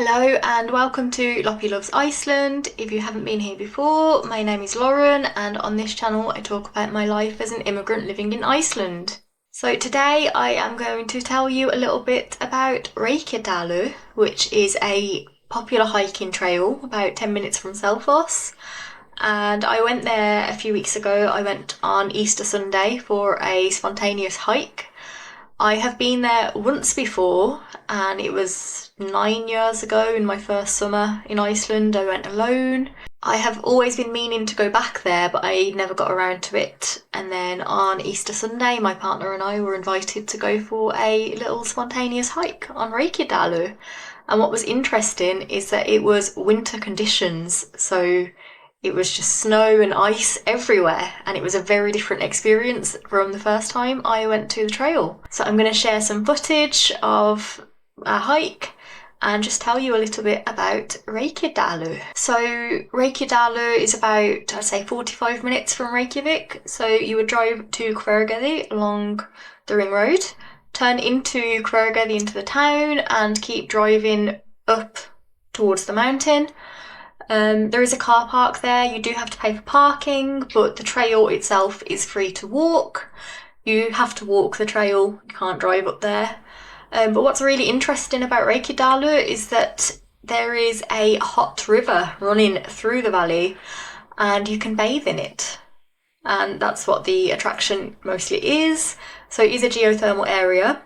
Hello and welcome to Loppy Loves Iceland. If you haven't been here before, my name is Lauren and on this channel I talk about my life as an immigrant living in Iceland. So today I am going to tell you a little bit about Reykjadalur, which is a popular hiking trail about 10 minutes from Selfoss. And I went there a few weeks ago. I went on Easter Sunday for a spontaneous hike. I have been there once before and it was 9 years ago in my first summer in Iceland. I went alone. I have always been meaning to go back there, but I never got around to it. And then on Easter Sunday, my partner and I were invited to go for a little spontaneous hike on Reykjadalur. And what was interesting is that it was winter conditions, so it was just snow and ice everywhere, and it was a very different experience from the first time I went to the trail. So I'm going to share some footage of our hike and just tell you a little bit about Reykjadalur. So Reykjadalur is about, I'd say, 45 minutes from Reykjavik. So you would drive to Hveragerði along the ring road, turn into Hveragerði into the town and keep driving up towards the mountain. There is a car park there. You do have to pay for parking, but the trail itself is free to walk. You have to walk the trail, you can't drive up there. But what's really interesting about Reykjadalur is that there is a hot river running through the valley and you can bathe in it. And that's what the attraction mostly is. So it is a geothermal area.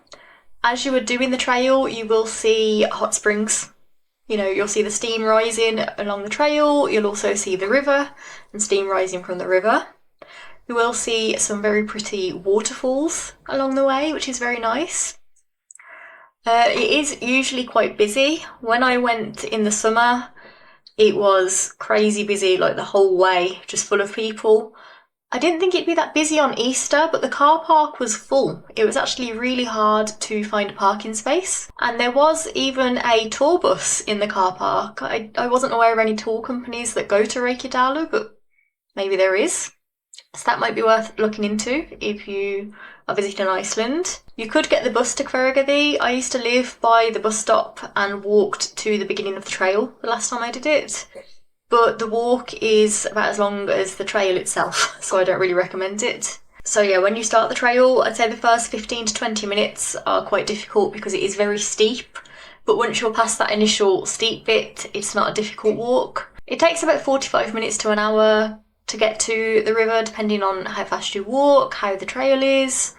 As you are doing the trail, you will see hot springs. You know, you'll see the steam rising along the trail. You'll also see the river and steam rising from the river. You will see some very pretty waterfalls along the way, which is very nice. It is usually quite busy. When I went in the summer, it was crazy busy, like the whole way, just full of people. I didn't think it'd be that busy on Easter, but the car park was full. It was actually really hard to find a parking space. And there was even a tour bus in the car park. I wasn't aware of any tour companies that go to Reykjadalur, but maybe there is. So that might be worth looking into if you are visiting Iceland. You could get the bus to Hveragerði. I used to live by the bus stop and walked to the beginning of the trail the last time I did it. But the walk is about as long as the trail itself, so I don't really recommend it. So yeah, when you start the trail, I'd say the first 15 to 20 minutes are quite difficult because it is very steep. But once you're past that initial steep bit, it's not a difficult walk. It takes about 45 minutes to an hour to get to the river, depending on how fast you walk, how the trail is.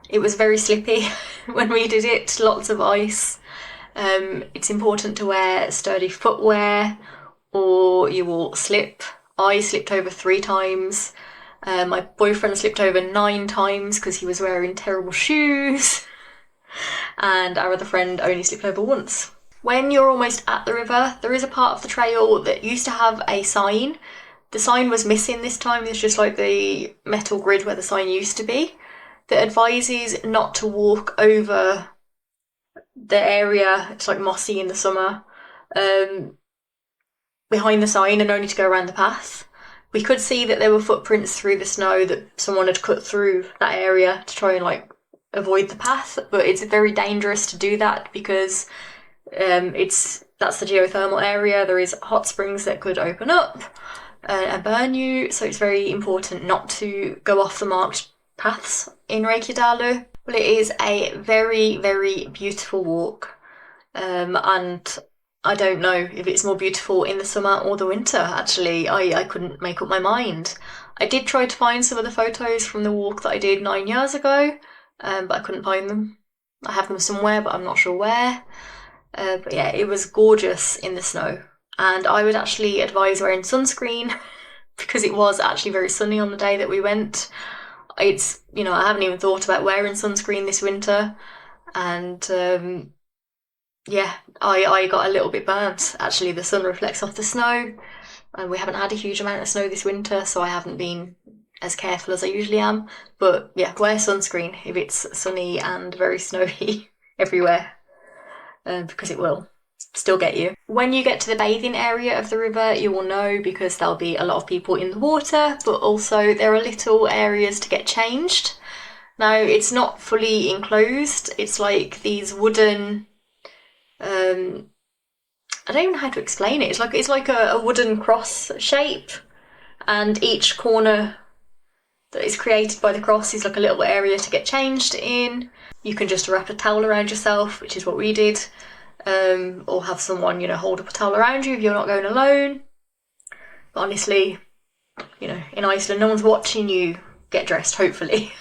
It was very slippy when we did it, lots of ice. It's important to wear sturdy footwear or you will slip. I slipped over 3 times. My boyfriend slipped over 9 times because he was wearing terrible shoes. And our other friend only slipped over once. When you're almost at the river, there is a part of the trail that used to have a sign. The sign was missing this time. There's just like the metal grid where the sign used to be that advises not to walk over the area. It's like mossy in the summer. Behind the sign and only to go around the path. We could see that there were footprints through the snow that someone had cut through that area to try and like avoid the path, but it's very dangerous to do that because that's the geothermal area. There is hot springs that could open up and burn you, so it's very important not to go off the marked paths in Reykjadalur. Well, it is a very, very beautiful walk, and I don't know if it's more beautiful in the summer or the winter, actually. I couldn't make up my mind. I did try to find some of the photos from the walk that I did 9 years ago, but I couldn't find them. I have them somewhere, but I'm not sure where. But yeah, it was gorgeous in the snow. And I would actually advise wearing sunscreen because it was actually very sunny on the day that we went. It's, you know, I haven't even thought about wearing sunscreen this winter. And yeah, I got a little bit burnt. Actually, the sun reflects off the snow, and we haven't had a huge amount of snow this winter, so I haven't been as careful as I usually am. But yeah, wear sunscreen if it's sunny and very snowy everywhere, because it will still get you. When you get to the bathing area of the river, you will know because there'll be a lot of people in the water, but also there are little areas to get changed. Now, it's not fully enclosed. It's like these wooden I don't even know how to explain it. It's like a wooden cross shape, and each corner that is created by the cross is like a little area to get changed in. You can just wrap a towel around yourself, which is what we did, or have someone, hold up a towel around you if you're not going alone. But honestly, in Iceland, no one's watching you get dressed, hopefully.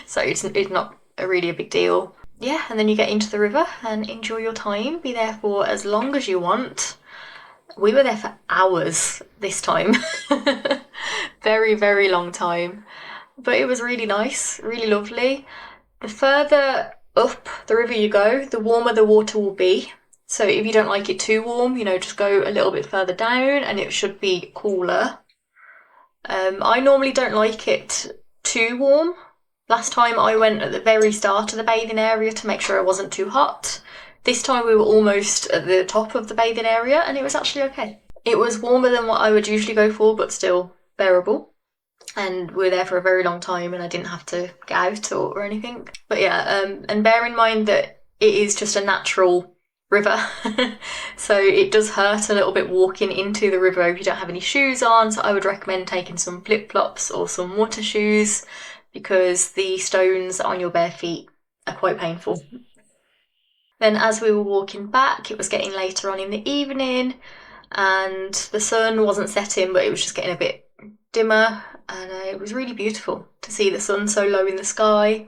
So it's not really a big deal. Yeah, and then you get into the river and enjoy your time. Be there for as long as you want. We were there for hours this time. Very, very long time. But it was really nice, really lovely. The further up the river you go, the warmer the water will be. So if you don't like it too warm, just go a little bit further down and it should be cooler. I normally don't like it too warm. Last time I went at the very start of the bathing area to make sure it wasn't too hot. This time we were almost at the top of the bathing area and it was actually okay. It was warmer than what I would usually go for, but still bearable. And we were there for a very long time and I didn't have to get out or anything. But yeah, and bear in mind that it is just a natural river. So it does hurt a little bit walking into the river if you don't have any shoes on. So I would recommend taking some flip-flops or some water shoes, because the stones on your bare feet are quite painful. Then as we were walking back, it was getting later on in the evening and the sun wasn't setting, but it was just getting a bit dimmer, and it was really beautiful to see the sun so low in the sky.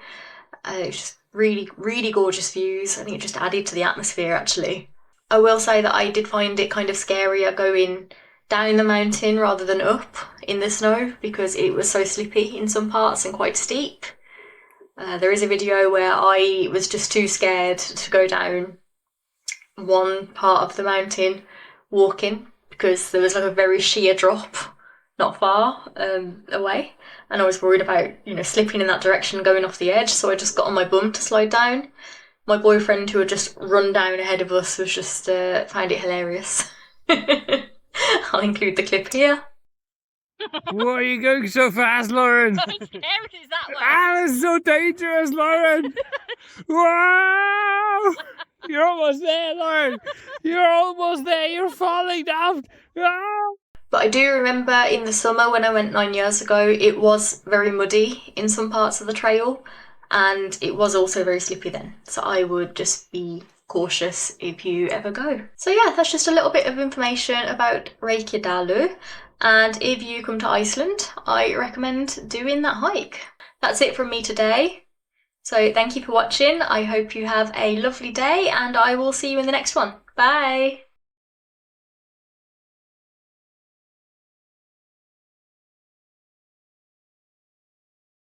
It was just really, really gorgeous views. I think it just added to the atmosphere, actually. I will say that I did find it kind of scarier going down the mountain rather than up in the snow, because it was so slippy in some parts and quite steep. There is a video where I was just too scared to go down one part of the mountain walking, because there was like a very sheer drop not far away, and I was worried about slipping in that direction, going off the edge, so I just got on my bum to slide down. My boyfriend, who had just run down ahead of us, was just found it hilarious. I'll include the clip here. Why are you going so fast, Lauren? I'm scared it's that way. Ah, it's so dangerous, Lauren. Wow! You're almost there, Lauren. You're almost there. You're falling down. Ah! But I do remember in the summer when I went 9 years ago, it was very muddy in some parts of the trail, and it was also very slippy then. So I would just be cautious if you ever go. So yeah, that's just a little bit of information about Reykjadalur. And if you come to Iceland, I recommend doing that hike. That's it from me today. So thank you for watching. I hope you have a lovely day, and I will see you in the next one. Bye!